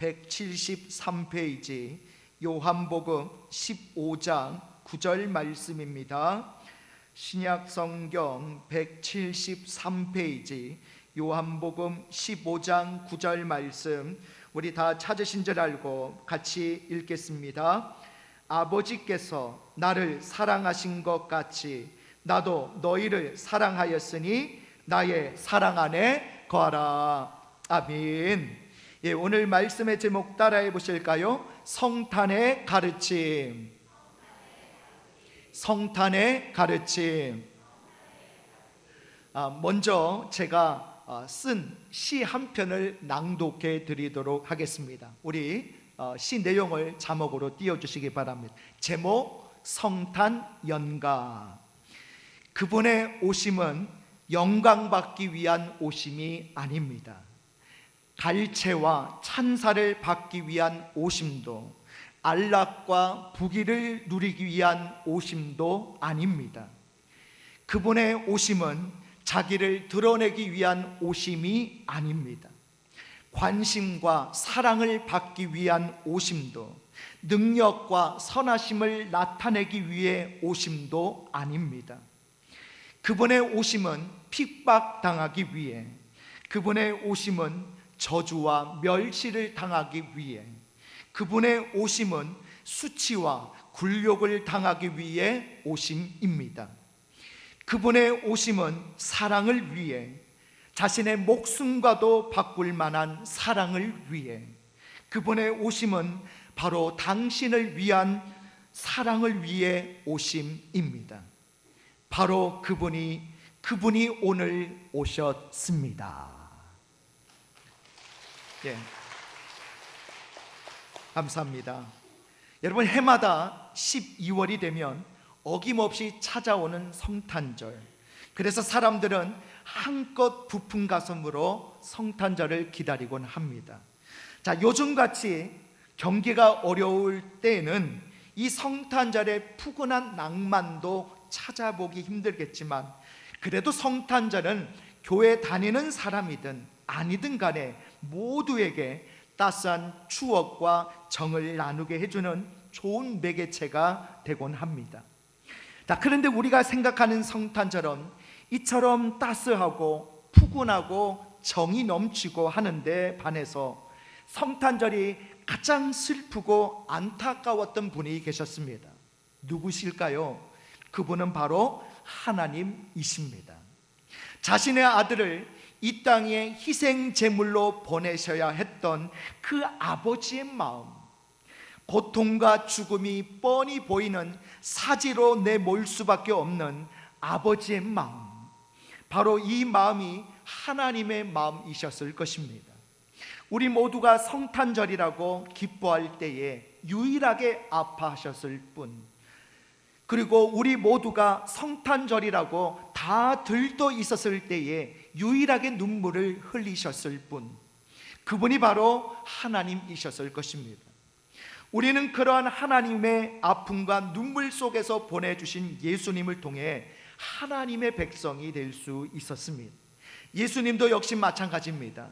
173페이지 요한복음 15장 9절 말씀입니다. 신약성경 173페이지 요한복음 15장 9절 말씀, 우리 다 찾으신 줄 알고 같이 읽겠습니다. 아버지께서 나를 사랑하신 것 같이 나도 너희를 사랑하였으니 나의 사랑 안에 거하라. 아멘. 예, 오늘 말씀의 제목 따라해 보실까요? 성탄의 가르침. 성탄의 가르침. 먼저 제가 쓴 시 한 편을 낭독해 드리도록 하겠습니다. 우리 시 내용을 자막으로 띄워주시기 바랍니다. 제목 성탄 연가. 그분의 오심은 영광받기 위한 오심이 아닙니다. 갈채와 찬사를 받기 위한 오심도, 안락과 부귀를 누리기 위한 오심도 아닙니다. 그분의 오심은 자기를 드러내기 위한 오심이 아닙니다. 관심과 사랑을 받기 위한 오심도, 능력과 선하심을 나타내기 위해 오심도 아닙니다. 그분의 오심은 핍박당하기 위해, 그분의 오심은 저주와 멸시를 당하기 위해, 그분의 오심은 수치와 굴욕을 당하기 위해 오심입니다. 그분의 오심은 사랑을 위해, 자신의 목숨과도 바꿀 만한 사랑을 위해, 그분의 오심은 바로 당신을 위한 사랑을 위해 오심입니다. 바로 그분이 오늘 오셨습니다. 예, 감사합니다. 여러분, 해마다 12월이 되면 어김없이 찾아오는 성탄절. 그래서 사람들은 한껏 부푼 가슴으로 성탄절을 기다리곤 합니다. 자, 요즘같이 경기가 어려울 때에는 이 성탄절의 푸근한 낭만도 찾아보기 힘들겠지만, 그래도 성탄절은 교회 다니는 사람이든 아니든 간에 모두에게 따스한 추억과 정을 나누게 해주는 좋은 매개체가 되곤 합니다. 자, 그런데 우리가 생각하는 성탄절은 이처럼 따스하고 푸근하고 정이 넘치고 하는데 반해서 성탄절이 가장 슬프고 안타까웠던 분이 계셨습니다. 누구실까요? 그분은 바로 하나님이십니다. 자신의 아들을 이 땅에 희생 제물로 보내셔야 했던 그 아버지의 마음, 고통과 죽음이 뻔히 보이는 사지로 내몰 수밖에 없는 아버지의 마음, 바로 이 마음이 하나님의 마음이셨을 것입니다. 우리 모두가 성탄절이라고 기뻐할 때에 유일하게 아파하셨을 뿐, 그리고 우리 모두가 성탄절이라고 다 들떠 있었을 때에 유일하게 눈물을 흘리셨을 뿐, 그분이 바로 하나님이셨을 것입니다. 우리는 그러한 하나님의 아픔과 눈물 속에서 보내주신 예수님을 통해 하나님의 백성이 될 수 있었습니다. 예수님도 역시 마찬가지입니다.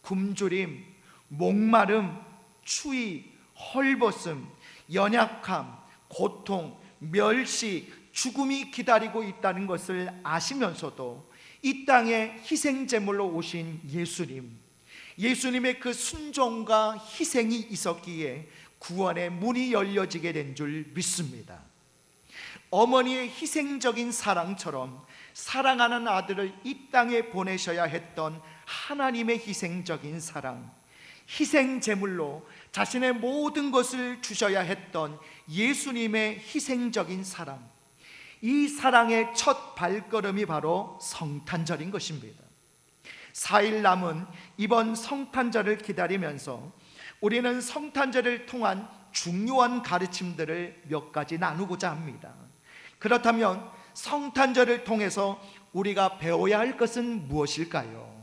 굶주림, 목마름, 추위, 헐벗음, 연약함, 고통, 멸시, 죽음이 기다리고 있다는 것을 아시면서도 이 땅에 희생제물로 오신 예수님의 그 순종과 희생이 있었기에 구원의 문이 열려지게 된 줄 믿습니다. 어머니의 희생적인 사랑처럼 사랑하는 아들을 이 땅에 보내셔야 했던 하나님의 희생적인 사랑, 희생제물로 자신의 모든 것을 주셔야 했던 예수님의 희생적인 사랑, 이 사랑의 첫 발걸음이 바로 성탄절인 것입니다. 4일 남은 이번 성탄절을 기다리면서 우리는 성탄절을 통한 중요한 가르침들을 몇 가지 나누고자 합니다. 그렇다면 성탄절을 통해서 우리가 배워야 할 것은 무엇일까요?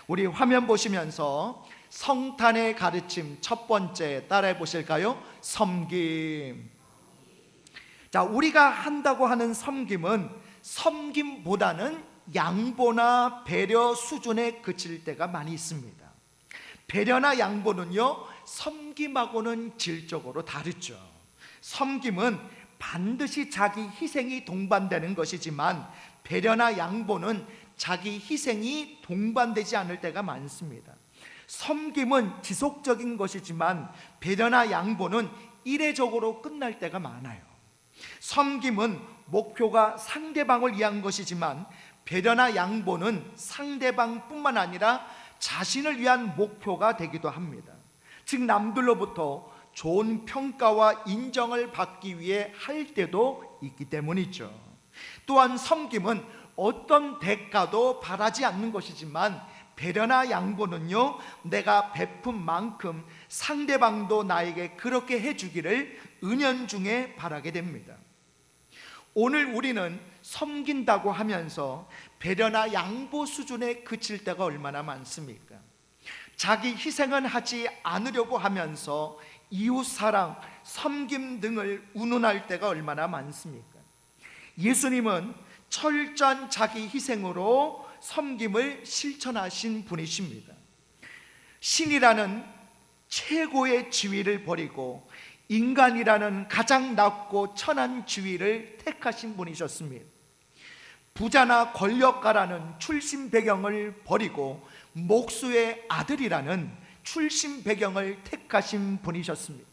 우리 화면 보시면서 성탄의 가르침 첫 번째 따라해 보실까요? 섬김. 자, 우리가 한다고 하는 섬김은 섬김보다는 양보나 배려 수준에 그칠 때가 많이 있습니다. 배려나 양보는요, 섬김하고는 질적으로 다르죠. 섬김은 반드시 자기 희생이 동반되는 것이지만 배려나 양보는 자기 희생이 동반되지 않을 때가 많습니다. 섬김은 지속적인 것이지만 배려나 양보는 이례적으로 끝날 때가 많아요. 섬김은 목표가 상대방을 위한 것이지만 배려나 양보는 상대방뿐만 아니라 자신을 위한 목표가 되기도 합니다. 즉 남들로부터 좋은 평가와 인정을 받기 위해 할 때도 있기 때문이죠. 또한 섬김은 어떤 대가도 바라지 않는 것이지만 배려나 양보는요, 내가 베푼 만큼 상대방도 나에게 그렇게 해주기를 은연중에 바라게 됩니다. 오늘 우리는 섬긴다고 하면서 배려나 양보 수준에 그칠 때가 얼마나 많습니까? 자기 희생은 하지 않으려고 하면서 이웃사랑, 섬김 등을 운운할 때가 얼마나 많습니까? 예수님은 철저한 자기 희생으로 섬김을 실천하신 분이십니다. 신이라는 최고의 지위를 버리고 인간이라는 가장 낮고 천한 지위를 택하신 분이셨습니다. 부자나 권력가라는 출신 배경을 버리고 목수의 아들이라는 출신 배경을 택하신 분이셨습니다.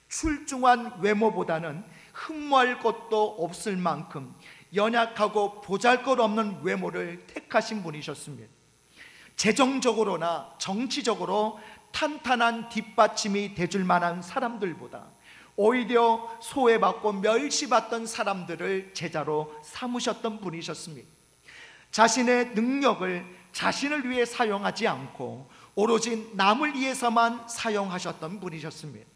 출중한 외모보다는 흠모할 것도 없을 만큼 연약하고 보잘것없는 외모를 택하신 분이셨습니다. 재정적으로나 정치적으로 탄탄한 뒷받침이 돼줄 만한 사람들보다 오히려 소외받고 멸시받던 사람들을 제자로 삼으셨던 분이셨습니다. 자신의 능력을 자신을 위해 사용하지 않고 오로지 남을 위해서만 사용하셨던 분이셨습니다.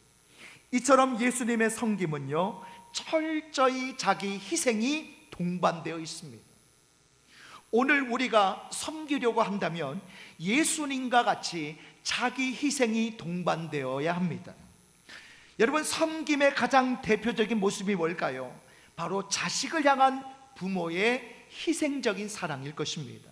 이처럼 예수님의 섬김은요, 철저히 자기 희생이 동반되어 있습니다. 오늘 우리가 섬기려고 한다면 예수님과 같이 자기 희생이 동반되어야 합니다. 여러분, 섬김의 가장 대표적인 모습이 뭘까요? 바로 자식을 향한 부모의 희생적인 사랑일 것입니다.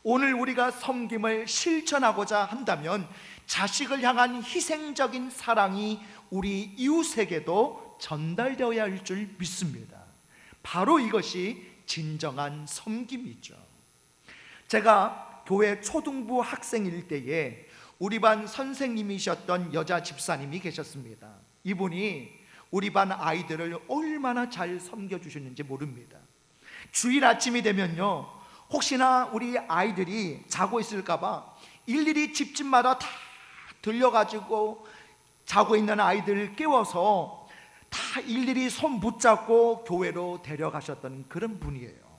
오늘 우리가 섬김을 실천하고자 한다면 자식을 향한 희생적인 사랑이 우리 이웃에게도 전달되어야 할 줄 믿습니다. 바로 이것이 진정한 섬김이죠. 제가 교회 초등부 학생일 때에 우리 반 선생님이셨던 여자 집사님이 계셨습니다. 이분이 우리 반 아이들을 얼마나 잘 섬겨주셨는지 모릅니다. 주일 아침이 되면요, 혹시나 우리 아이들이 자고 있을까봐 일일이 집집마다 다 들려가지고 자고 있는 아이들을 깨워서 다 일일이 손 붙잡고 교회로 데려가셨던 그런 분이에요.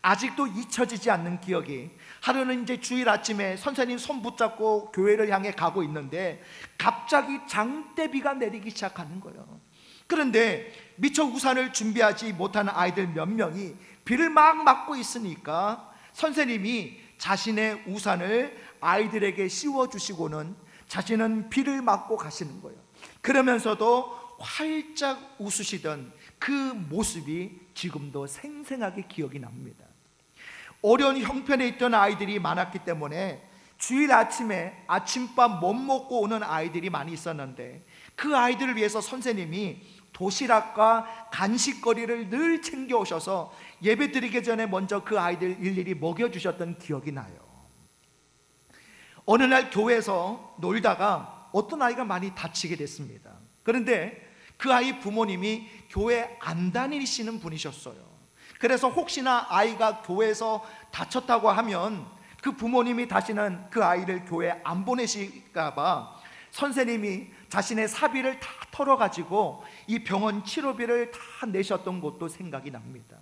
아직도 잊혀지지 않는 기억이, 하루는 이제 주일 아침에 선생님 손 붙잡고 교회를 향해 가고 있는데 갑자기 장대비가 내리기 시작하는 거예요. 그런데 미처 우산을 준비하지 못한 아이들 몇 명이 비를 막 맞고 있으니까 선생님이 자신의 우산을 아이들에게 씌워주시고는 자신은 비를 맞고 가시는 거예요. 그러면서도 활짝 웃으시던 그 모습이 지금도 생생하게 기억이 납니다. 어려운 형편에 있던 아이들이 많았기 때문에 주일 아침에 아침밥 못 먹고 오는 아이들이 많이 있었는데 그 아이들을 위해서 선생님이 도시락과 간식거리를 늘 챙겨오셔서 예배 드리기 전에 먼저 그 아이들 일일이 먹여주셨던 기억이 나요. 어느 날 교회에서 놀다가 어떤 아이가 많이 다치게 됐습니다. 그런데 그 아이 부모님이 교회 안 다니시는 분이셨어요. 그래서 혹시나 아이가 교회에서 다쳤다고 하면 그 부모님이 다시는 그 아이를 교회 안 보내실까 봐 선생님이 자신의 사비를 다 털어가지고 이 병원 치료비를 다 내셨던 것도 생각이 납니다.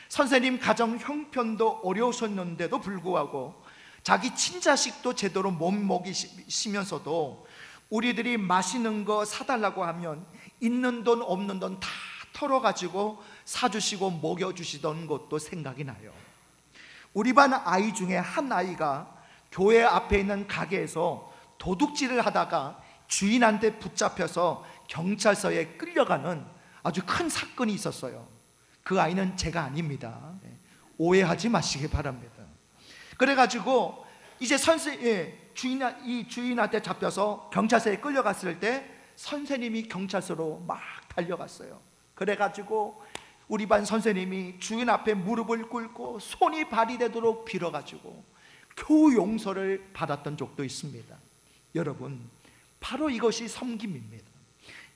선생님 가정 형편도 어려우셨는데도 불구하고 자기 친자식도 제대로 못 먹이시면서도 우리들이 맛있는 거 사달라고 하면 있는 돈 없는 돈 다 털어가지고 사주시고 먹여주시던 것도 생각이 나요. 우리 반 아이 중에 한 아이가 교회 앞에 있는 가게에서 도둑질을 하다가 주인한테 붙잡혀서 경찰서에 끌려가는 아주 큰 사건이 있었어요. 그 아이는 제가 아닙니다. 오해하지 마시기 바랍니다. 그래가지고 이제 이 주인한테 잡혀서 경찰서에 끌려갔을 때 선생님이 경찰서로 막 달려갔어요. 그래가지고 우리 반 선생님이 주인 앞에 무릎을 꿇고 손이 발이 되도록 빌어가지고 겨우 용서를 받았던 적도 있습니다. 여러분, 바로 이것이 섬김입니다.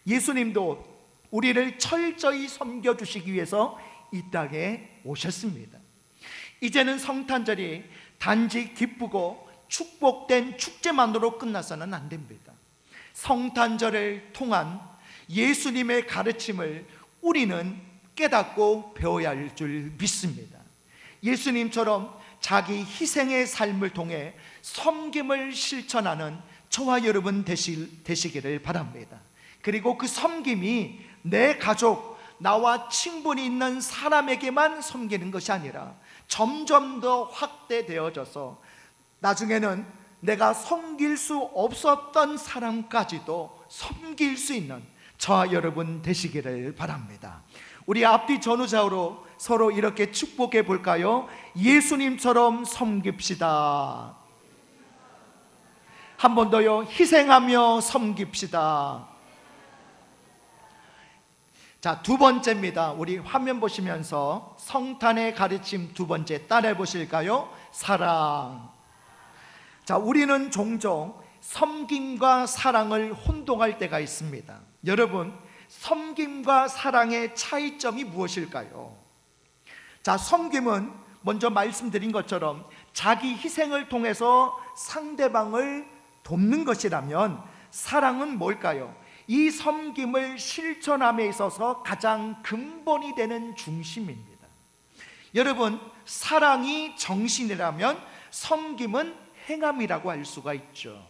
예수님도 우리를 철저히 섬겨주시기 위해서 이 땅에 오셨습니다. 이제는 성탄절이 단지 기쁘고 축복된 축제만으로 끝나서는 안 됩니다. 성탄절을 통한 예수님의 가르침을 우리는 깨닫고 배워야 할 줄 믿습니다. 예수님처럼 자기 희생의 삶을 통해 섬김을 실천하는 저와 여러분 되시기를 바랍니다. 그리고 그 섬김이 내 가족, 나와 친분이 있는 사람에게만 섬기는 것이 아니라 점점 더 확대되어져서 나중에는 내가 섬길 수 없었던 사람까지도 섬길 수 있는 저와 여러분 되시기를 바랍니다. 우리 앞뒤 전후좌우로 서로 이렇게 축복해 볼까요? 예수님처럼 섬깁시다. 한 번 더요. 희생하며 섬깁시다. 자, 두 번째입니다. 우리 화면 보시면서 성탄의 가르침 두 번째 따라해 보실까요? 사랑. 자, 우리는 종종 섬김과 사랑을 혼동할 때가 있습니다. 여러분, 섬김과 사랑의 차이점이 무엇일까요? 자, 섬김은 먼저 말씀드린 것처럼 자기 희생을 통해서 상대방을 돕는 것이라면, 사랑은 뭘까요? 이 섬김을 실천함에 있어서 가장 근본이 되는 중심입니다. 여러분, 사랑이 정신이라면 섬김은 행함이라고 할 수가 있죠.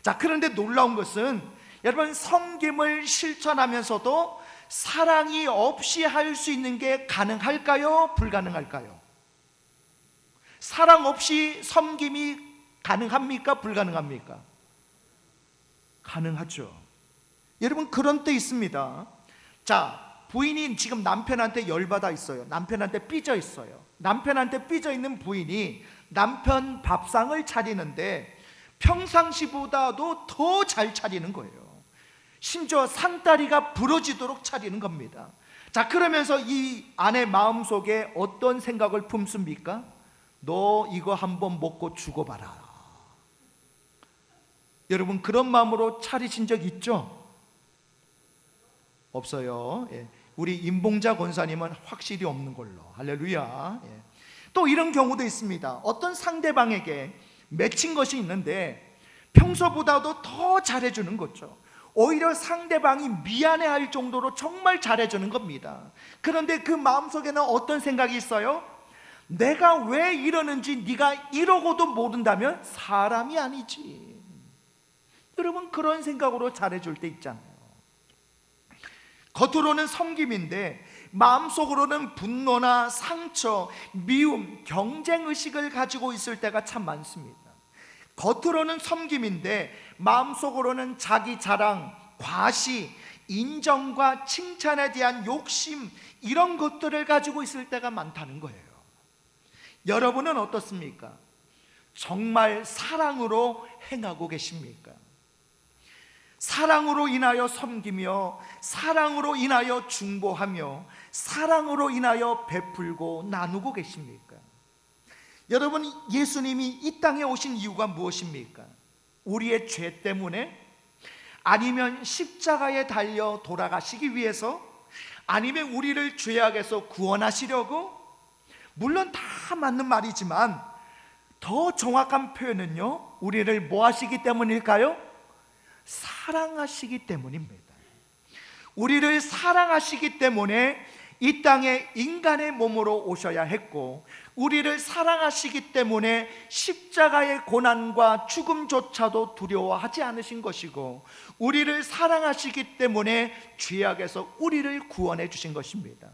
자, 그런데 놀라운 것은 여러분, 섬김을 실천하면서도 사랑이 없이 할 수 있는 게 가능할까요? 불가능할까요? 사랑 없이 섬김이 가능합니까? 불가능합니까? 가능하죠. 여러분, 그런 때 있습니다. 자, 부인이 지금 남편한테 열받아 있어요. 남편한테 삐져 있어요. 남편한테 삐져 있는 부인이 남편 밥상을 차리는데 평상시보다도 더 잘 차리는 거예요. 심지어 상다리가 부러지도록 차리는 겁니다. 자, 그러면서 이 아내 마음속에 어떤 생각을 품습니까? 너 이거 한번 먹고 죽어봐라. 여러분, 그런 마음으로 차리신 적 있죠? 없어요. 예. 우리 임봉자 권사님은 확실히 없는 걸로. 할렐루야. 예. 또 이런 경우도 있습니다. 어떤 상대방에게 맺힌 것이 있는데 평소보다도 더 잘해주는 거죠. 오히려 상대방이 미안해할 정도로 정말 잘해주는 겁니다. 그런데 그 마음속에는 어떤 생각이 있어요? 내가 왜 이러는지 네가 이러고도 모른다면 사람이 아니지. 여러분, 그런 생각으로 잘해줄 때 있잖아요. 겉으로는 섬김인데 마음속으로는 분노나 상처, 미움, 경쟁의식을 가지고 있을 때가 참 많습니다. 겉으로는 섬김인데 마음속으로는 자기 자랑, 과시, 인정과 칭찬에 대한 욕심, 이런 것들을 가지고 있을 때가 많다는 거예요. 여러분은 어떻습니까? 정말 사랑으로 행하고 계십니까? 사랑으로 인하여 섬기며, 사랑으로 인하여 중보하며, 사랑으로 인하여 베풀고 나누고 계십니까? 여러분, 예수님이 이 땅에 오신 이유가 무엇입니까? 우리의 죄 때문에? 아니면 십자가에 달려 돌아가시기 위해서? 아니면 우리를 죄악에서 구원하시려고? 물론 다 맞는 말이지만 더 정확한 표현은요, 우리를 뭐 하시기 때문일까요? 사랑하시기 때문입니다. 우리를 사랑하시기 때문에 이 땅에 인간의 몸으로 오셔야 했고, 우리를 사랑하시기 때문에 십자가의 고난과 죽음조차도 두려워하지 않으신 것이고, 우리를 사랑하시기 때문에 죄악에서 우리를 구원해 주신 것입니다.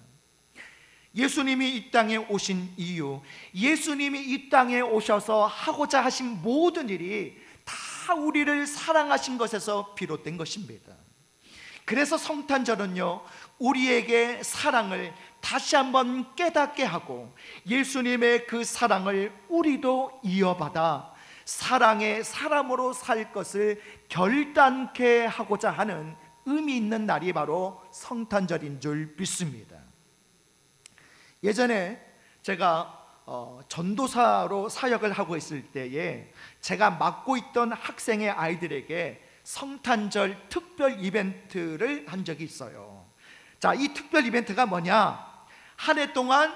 예수님이 이 땅에 오신 이유, 예수님이 이 땅에 오셔서 하고자 하신 모든 일이 다 우리를 사랑하신 것에서 비롯된 것입니다. 그래서 성탄절은요, 우리에게 사랑을 다시 한번 깨닫게 하고 예수님의 그 사랑을 우리도 이어받아 사랑의 사람으로 살 것을 결단케 하고자 하는 의미 있는 날이 바로 성탄절인 줄 믿습니다. 예전에 제가 전도사로 사역을 하고 있을 때에 제가 맡고 있던 학생의 아이들에게 성탄절 특별 이벤트를 한 적이 있어요. 자, 이 특별 이벤트가 뭐냐? 한 해 동안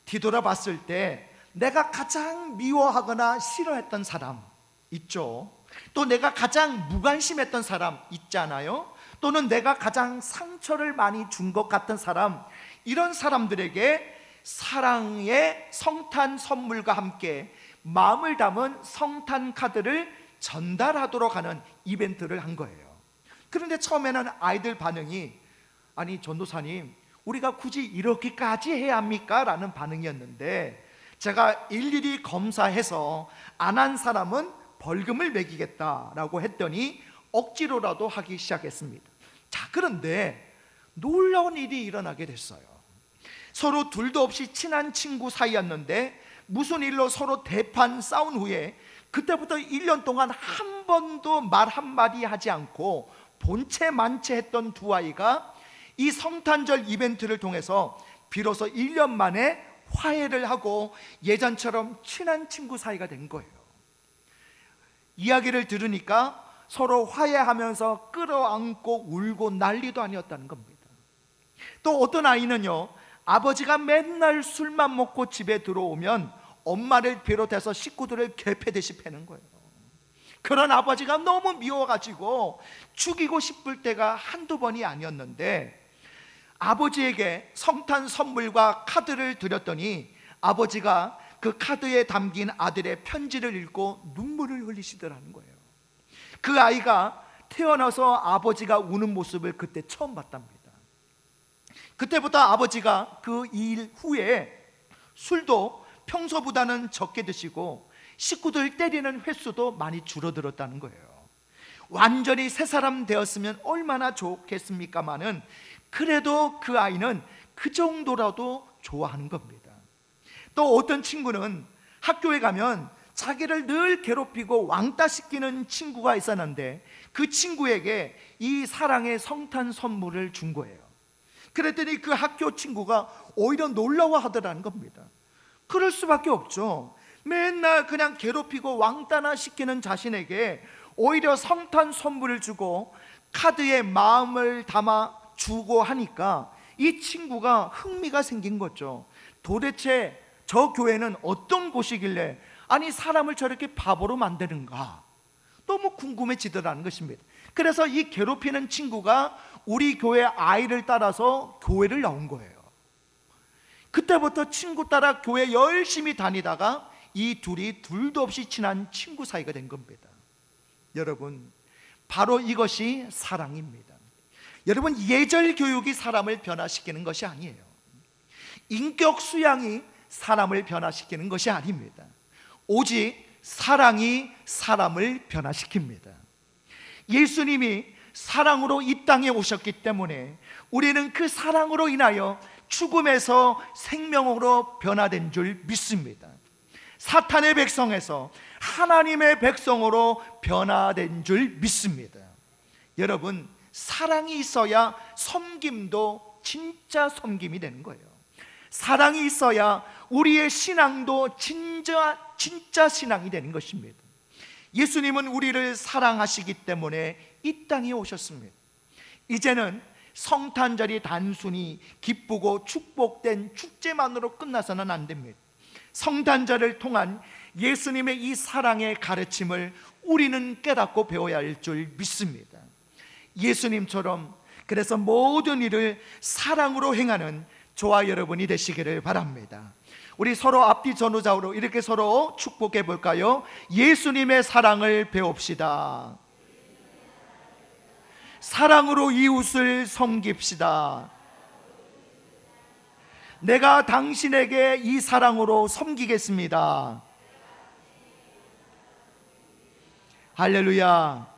뒤돌아봤을 때 내가 가장 미워하거나 싫어했던 사람 있죠. 또 내가 가장 무관심했던 사람 있잖아요. 또는 내가 가장 상처를 많이 준 것 같은 사람, 이런 사람들에게 사랑의 성탄 선물과 함께 마음을 담은 성탄 카드를 전달하도록 하는 이벤트를 한 거예요. 그런데 처음에는 아이들 반응이, 아니 전도사님, 우리가 굳이 이렇게까지 해야 합니까? 라는 반응이었는데, 제가 일일이 검사해서 안 한 사람은 벌금을 매기겠다라고 했더니 억지로라도 하기 시작했습니다. 자, 그런데 놀라운 일이 일어나게 됐어요. 서로 둘도 없이 친한 친구 사이였는데 무슨 일로 서로 대판 싸운 후에 그때부터 1년 동안 한 번도 말 한마디 하지 않고 본체 만체했던 두 아이가 이 성탄절 이벤트를 통해서 비로소 1년 만에 화해를 하고 예전처럼 친한 친구 사이가 된 거예요. 이야기를 들으니까 서로 화해하면서 끌어안고 울고 난리도 아니었다는 겁니다. 또 어떤 아이는요, 아버지가 맨날 술만 먹고 집에 들어오면 엄마를 비롯해서 식구들을 개패듯이 패는 거예요. 그런 아버지가 너무 미워가지고 죽이고 싶을 때가 한두 번이 아니었는데, 아버지에게 성탄 선물과 카드를 드렸더니 아버지가 그 카드에 담긴 아들의 편지를 읽고 눈물을 흘리시더라는 거예요. 그 아이가 태어나서 아버지가 우는 모습을 그때 처음 봤답니다. 그때부터 아버지가 그 일 후에 술도 평소보다는 적게 드시고 식구들 때리는 횟수도 많이 줄어들었다는 거예요. 완전히 새 사람 되었으면 얼마나 좋겠습니까마는 그래도 그 아이는 그 정도라도 좋아하는 겁니다. 또 어떤 친구는 학교에 가면 자기를 늘 괴롭히고 왕따시키는 친구가 있었는데 그 친구에게 이 사랑의 성탄 선물을 준 거예요. 그랬더니 그 학교 친구가 오히려 놀라워하더라는 겁니다. 그럴 수밖에 없죠. 맨날 그냥 괴롭히고 왕따나 시키는 자신에게 오히려 성탄 선물을 주고 카드에 마음을 담아 주고 하니까 이 친구가 흥미가 생긴 거죠. 도대체 저 교회는 어떤 곳이길래 아니 사람을 저렇게 바보로 만드는가, 너무 궁금해지더라는 것입니다. 그래서 이 괴롭히는 친구가 우리 교회 아이를 따라서 교회를 나온 거예요. 그때부터 친구 따라 교회 열심히 다니다가 이 둘이 둘도 없이 친한 친구 사이가 된 겁니다. 여러분, 바로 이것이 사랑입니다. 여러분, 예절 교육이 사람을 변화시키는 것이 아니에요. 인격 수양이 사람을 변화시키는 것이 아닙니다. 오직 사랑이 사람을 변화시킵니다. 예수님이 사랑으로 이 땅에 오셨기 때문에 우리는 그 사랑으로 인하여 죽음에서 생명으로 변화된 줄 믿습니다. 사탄의 백성에서 하나님의 백성으로 변화된 줄 믿습니다. 여러분, 사랑이 있어야 섬김도 진짜 섬김이 되는 거예요. 사랑이 있어야 우리의 신앙도 진짜 신앙이 되는 것입니다. 예수님은 우리를 사랑하시기 때문에 이 땅에 오셨습니다. 이제는 성탄절이 단순히 기쁘고 축복된 축제만으로 끝나서는 안 됩니다. 성탄절을 통한 예수님의 이 사랑의 가르침을 우리는 깨닫고 배워야 할 줄 믿습니다. 예수님처럼 그래서 모든 일을 사랑으로 행하는 저와 여러분이 되시기를 바랍니다. 우리 서로 앞뒤 전후좌우로 이렇게 서로 축복해 볼까요? 예수님의 사랑을 배웁시다. 사랑으로 이웃을 섬깁시다. 내가 당신에게 이 사랑으로 섬기겠습니다. 할렐루야.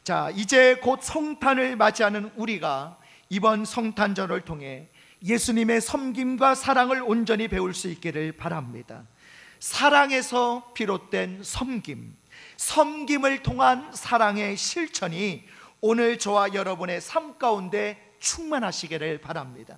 자, 이제 곧 성탄을 맞이하는 우리가 이번 성탄절을 통해 예수님의 섬김과 사랑을 온전히 배울 수 있기를 바랍니다. 사랑에서 비롯된 섬김, 섬김을 통한 사랑의 실천이 오늘 저와 여러분의 삶 가운데 충만하시기를 바랍니다.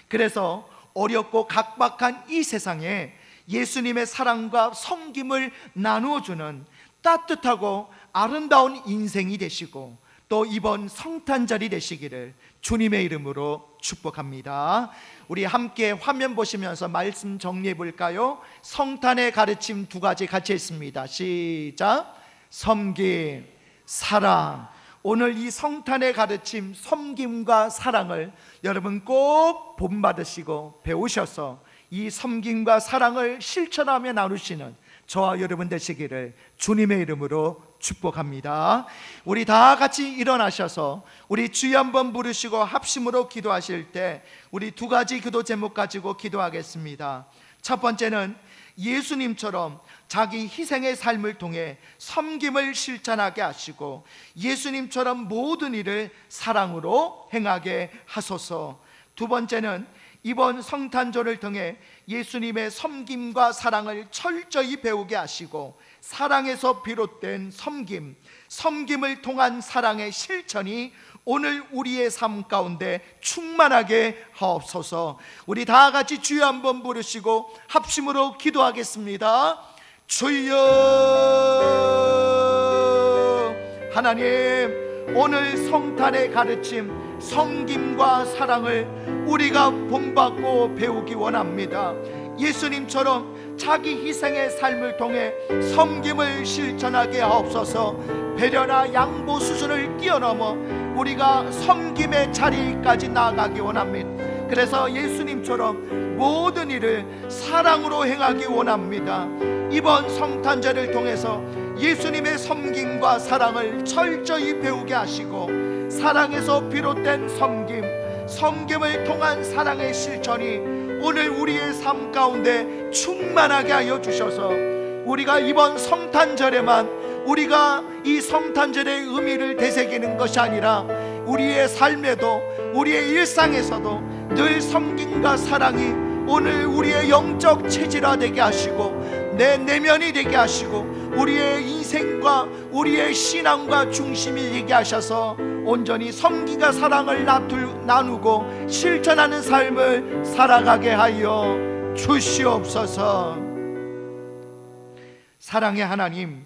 그래서 어렵고 각박한 이 세상에 예수님의 사랑과 섬김을 나누어주는 따뜻하고 아름다운 인생이 되시고, 또 이번 성탄절이 되시기를 주님의 이름으로 축복합니다. 우리 함께 화면 보시면서 말씀 정리해 볼까요? 성탄의 가르침 두 가지 같이 했습니다. 시작. 섬김, 사랑. 오늘 이 성탄의 가르침, 섬김과 사랑을 여러분 꼭 본받으시고 배우셔서 이 섬김과 사랑을 실천하며 나누시는 저와 여러분 되시기를 주님의 이름으로 축복합니다. 우리 다 같이 일어나셔서 우리 주여 한번 부르시고 합심으로 기도하실 때 우리 두 가지 기도 제목 가지고 기도하겠습니다. 첫 번째는 예수님처럼 자기 희생의 삶을 통해 섬김을 실천하게 하시고 예수님처럼 모든 일을 사랑으로 행하게 하소서. 두 번째는 이번 성탄절을 통해 예수님의 섬김과 사랑을 철저히 배우게 하시고 사랑에서 비롯된 섬김, 섬김을 통한 사랑의 실천이 오늘 우리의 삶 가운데 충만하게 하옵소서. 우리 다 같이 주여 한번 부르시고 합심으로 기도하겠습니다. 주여. 하나님, 오늘 성탄의 가르침, 섬김과 사랑을 우리가 본받고 배우기 원합니다. 예수님처럼 자기 희생의 삶을 통해 섬김을 실천하게 하옵소서. 배려나 양보 수준을 뛰어넘어 우리가 섬김의 자리까지 나아가기 원합니다. 그래서 예수님처럼 모든 일을 사랑으로 행하기 원합니다. 이번 성탄절을 통해서 예수님의 섬김과 사랑을 철저히 배우게 하시고 사랑에서 비롯된 섬김, 섬김을 통한 사랑의 실천이 오늘 우리의 삶 가운데 충만하게 하여 주셔서 우리가 이번 성탄절에만 우리가 이 성탄절의 의미를 되새기는 것이 아니라 우리의 삶에도 우리의 일상에서도 늘 섬김과 사랑이 오늘 우리의 영적 체질화되게 하시고 내 내면이 되게 하시고 우리의 인생과 우리의 신앙과 중심이 되게 하셔서 온전히 섬김과 사랑을 나누고 실천하는 삶을 살아가게 하여 주시옵소서. 사랑의 하나님,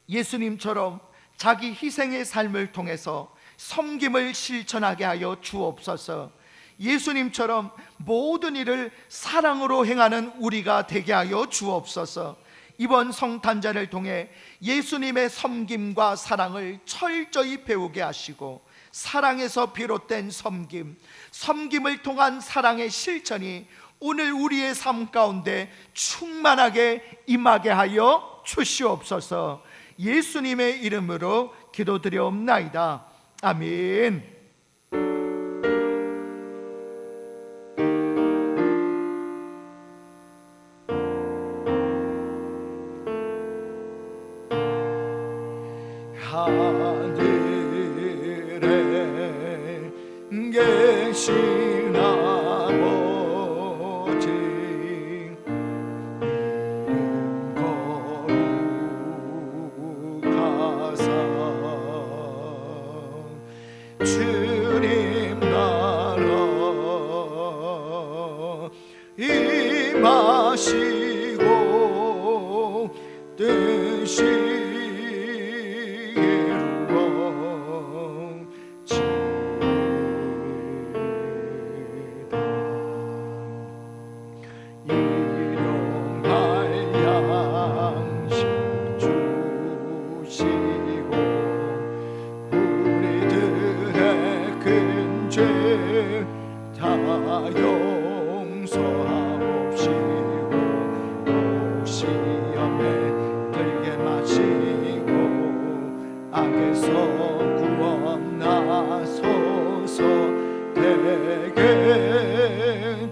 예수님처럼 자기 희생의 삶을 통해서 섬김을 실천하게 하여 주옵소서. 예수님처럼 모든 일을 사랑으로 행하는 우리가 되게 하여 주옵소서. 이번 성탄절을 통해 예수님의 섬김과 사랑을 철저히 배우게 하시고 사랑에서 비롯된 섬김, 섬김을 통한 사랑의 실천이 오늘 우리의 삶 가운데 충만하게 임하게 하여 주시옵소서. 예수님의 이름으로 기도드려옵나이다. 아멘. 하늘에 계신 아버지 거룩하사 주님 나라 임하시고 뜻이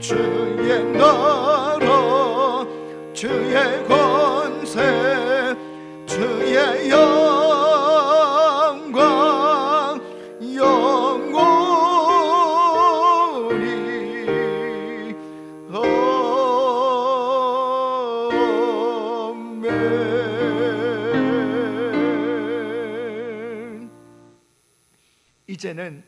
주의 나라 주의 권세 주의 영광 영원히 이제는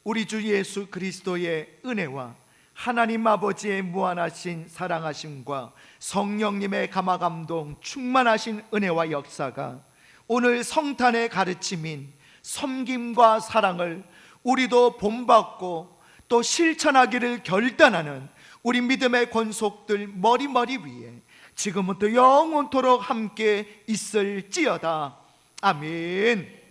우리 주 예수 그리스도의 은혜와 하나님 아버지의 무한하신 사랑하심과 성령님의 감화감동 충만하신 은혜와 역사가 오늘 성탄의 가르침인 섬김과 사랑을 우리도 본받고 또 실천하기를 결단하는 우리 믿음의 권속들 머리머리 위에 지금부터 영원토록 함께 있을지어다. 아멘.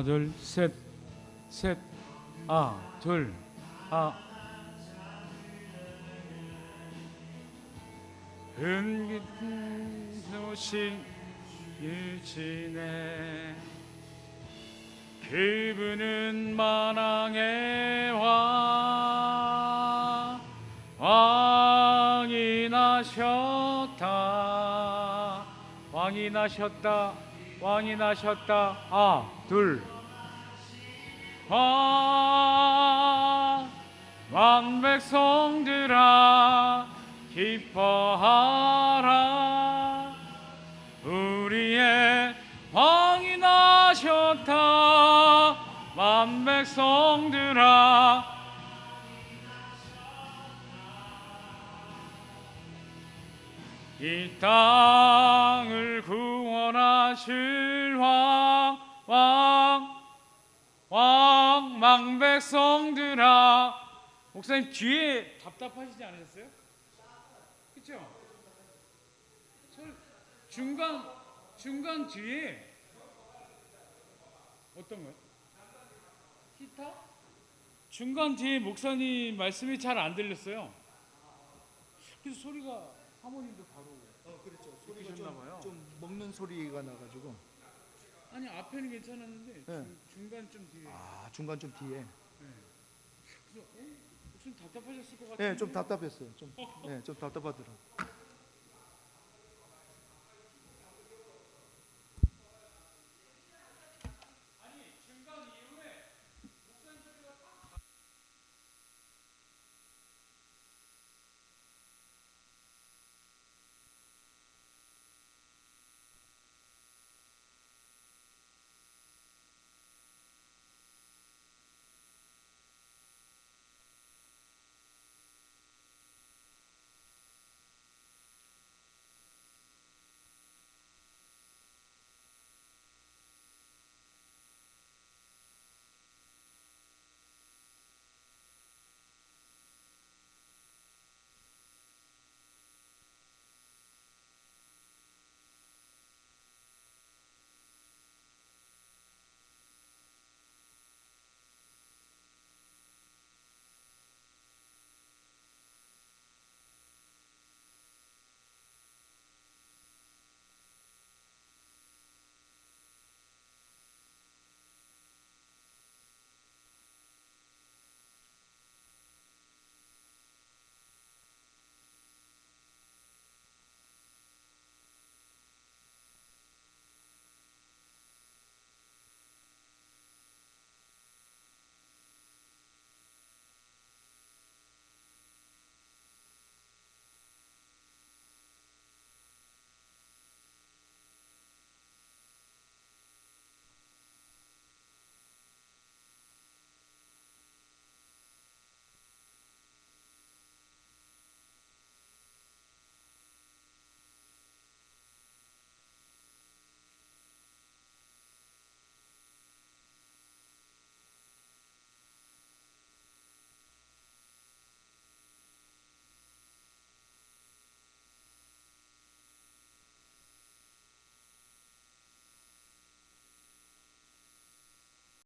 둘, 셋, 셋, 둘, 은빛 소식 유치네 그분은 만왕의 왕이 나셨다 왕이 나셨다 왕이 나셨다 둘 만백성들아 기뻐하라 우리의 왕이 나셨다 만백성들아 이 땅을 구원하실 왕 망백성들아 목사님 뒤에 답답하시지 않으셨어요? 그렇죠? 중간 뒤에 어떤 거요? 기타? 중간 뒤에 목사님 말씀이 잘 안 들렸어요. 그래서 소리가 사모님도 바로 그렇죠. 소리가 좀 먹는 소리가 나가지고. 아니 앞에는 괜찮았는데 네. 중간 좀 뒤에 중간 좀 뒤에. 그래서 목사님 답답하셨을 것 같은데 네, 좀 답답했어요. 좀 답답하더라고.